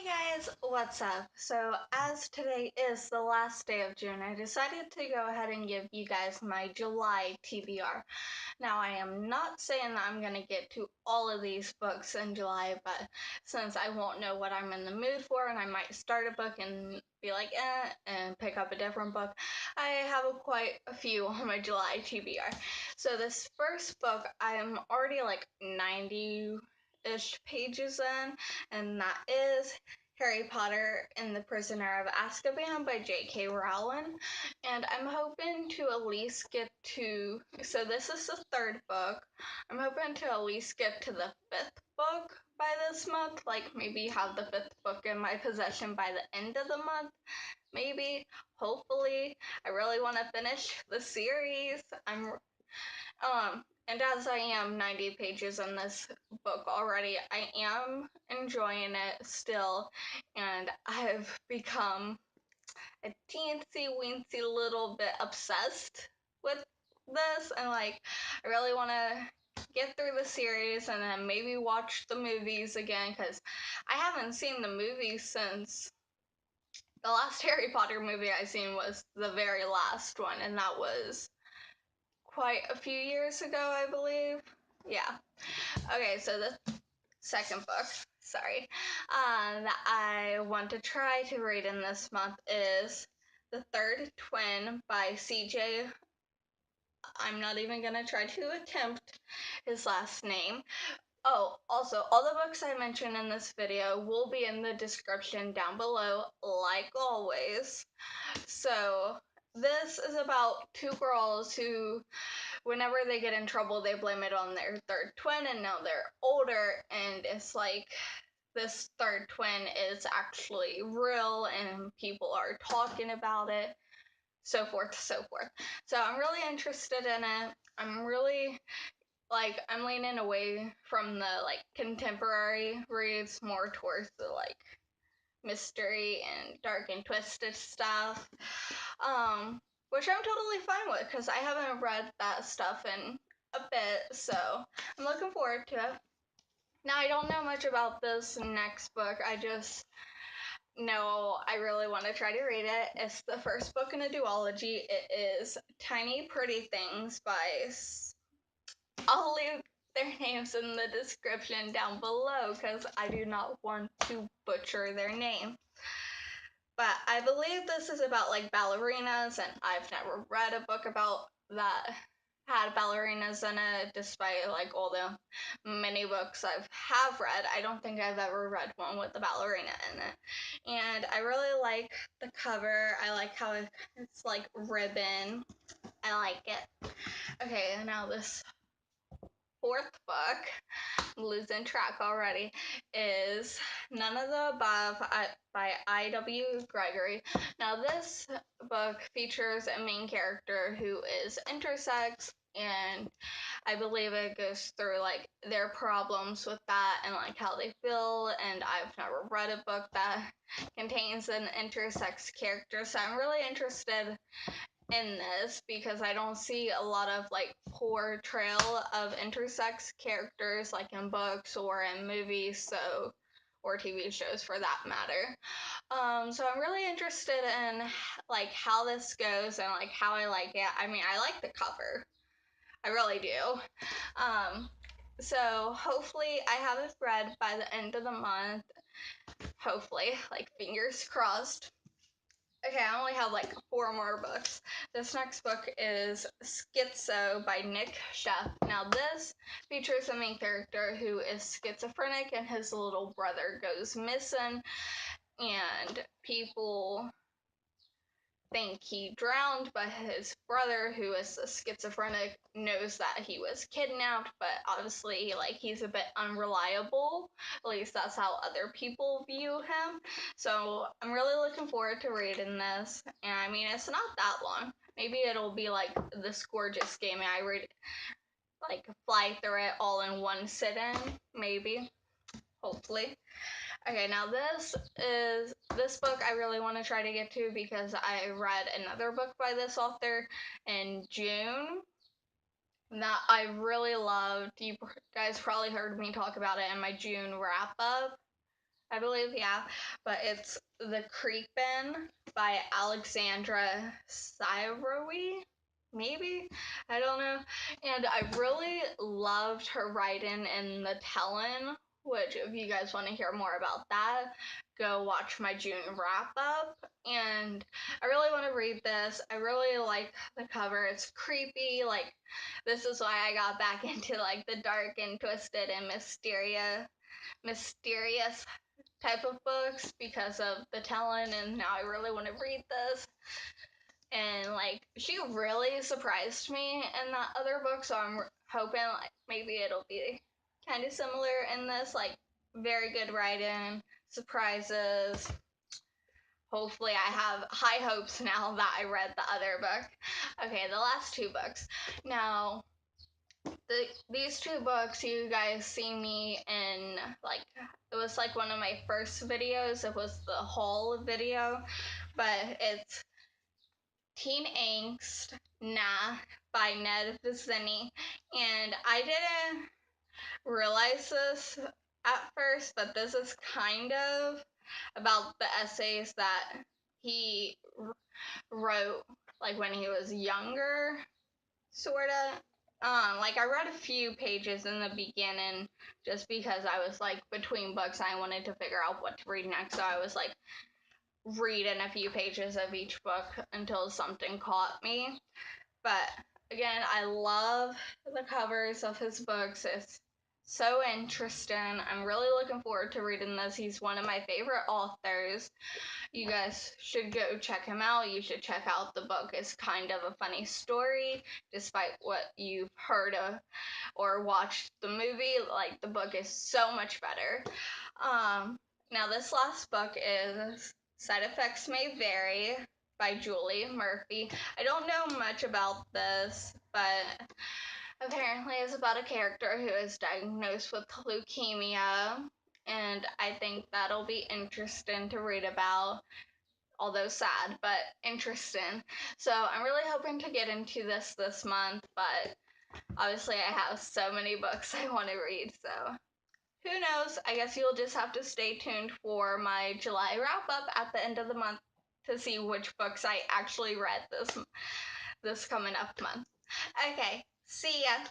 Hey guys, what's up? So, as today is the last day of June, I decided to go ahead and give you guys my July TBR. Now, I am not saying that I'm going to get to all of these books in July, but since I won't know what I'm in the mood for and I might start a book and be like, and pick up a different book, I have quite a few on my July TBR. So, this first book, I am already like 90-ish pages in, and that is Harry Potter and the Prisoner of Azkaban by J.K. Rowling. And I'm hoping to at least get to, so this is the third book. I'm hoping to at least get to the fifth book by this month. Like maybe have the fifth book in my possession by the end of the month. Maybe, hopefully. I really want to finish the series. And as I am 90 pages in this book already, I am enjoying it still, and I've become a teensy weensy little bit obsessed with this, and like, I really want to get through the series and then maybe watch the movies again, because I haven't seen the movies since the last Harry Potter movie I seen was the very last one, and that was quite a few years ago, I believe. Yeah. Okay, so the second book, sorry, that I want to try to read in this month is The Third Twin by CJ. I'm not even going to try to attempt his last name. Oh, also, all the books I mention in this video will be in the description down below, like always. So, this is about two girls who, whenever they get in trouble, they blame it on their third twin, and now they're older, and it's like this third twin is actually real, and people are talking about it, so forth, so forth. So I'm really interested in it. I'm really I'm leaning away from the contemporary reads more towards the mystery and dark and twisted stuff. Which I'm totally fine with because I haven't read that stuff in a bit, so I'm looking forward to it. Now, I don't know much about this next book. I just know I really want to try to read it. It's the first book in a duology. It is Tiny Pretty Things by. I'll leave their names in the description down below because I do not want to butcher their name. But I believe this is about ballerinas, and I've never read a book about that had ballerinas in it, despite all the many books have read. I don't think I've ever read one with a ballerina in it. And I really like the cover. I like how it's like ribbon. I like it. Okay, now this fourth book, I'm losing track already, is None of the Above by I.W. Gregory. Now, this book features a main character who is intersex, and I believe it goes through their problems with that and how they feel. And I've never read a book that contains an intersex character, so I'm really interested in this because I don't see a lot of portrayal of intersex characters in books or in movies, so or TV shows for that matter. So I'm really interested in how this goes and how I like it. I mean, I like the cover. I really do. So hopefully I have it read by the end of the month. Hopefully, fingers crossed. Okay, I only have 4 more books. This next book is Schizo by Nic Sheff. Now, this features a main character who is schizophrenic and his little brother goes missing, and people think he drowned, but his brother, who is a schizophrenic, knows that he was kidnapped, but obviously he's a bit unreliable. At least that's how other people view him. So I'm really looking forward to reading this, and I mean, it's not that long. Maybe it'll be like this gorgeous game and I read fly through it all in one sitting, maybe, hopefully. Okay, now this book I really want to try to get to because I read another book by this author in June that I really loved. You guys probably heard me talk about it in my June wrap up. I believe, yeah. But it's The Creepin' by Alexandra Sirowy, maybe? I don't know. And I really loved her writing in The Telling, which if you guys want to hear more about that, go watch my June wrap up. And I really want to read this. I really like the cover. It's creepy. Like, this is why I got back into like the dark and twisted and mysterious type of books because of The Telling, and now I really want to read this. And like, she really surprised me in that other book, so I'm hoping like maybe it'll be kind of similar in this. Like, very good writing, surprises. Hopefully, I have high hopes now that I read the other book. Okay, the last two books. Now, these two books, you guys see me in, like, it was like one of my first videos. It was the haul video, but it's Teen Angst, Naah by Ned Vizzini. And I didn't realize this at first, but this is kind of about the essays that he wrote like when he was younger, sorta. Like I read a few pages in the beginning just because I was like between books. I wanted to figure out what to read next, so I was like reading a few pages of each book until something caught me. But again, I love the covers of his books. It's so interesting. I'm really looking forward to reading this. He's one of my favorite authors. You guys should go check him out. You should check out the book. It's kind of a funny story, despite what you've heard of or watched the movie. Like, the book is so much better. Now, this last book is Side Effects May Vary by Julie Murphy. I don't know much about this, but apparently it's about a character who is diagnosed with leukemia, and I think that'll be interesting to read about, although sad, but interesting. So I'm really hoping to get into this month, but obviously I have so many books I want to read, so who knows? I guess you'll just have to stay tuned for my July wrap up at the end of the month to see which books I actually read this coming up month. Okay, see ya.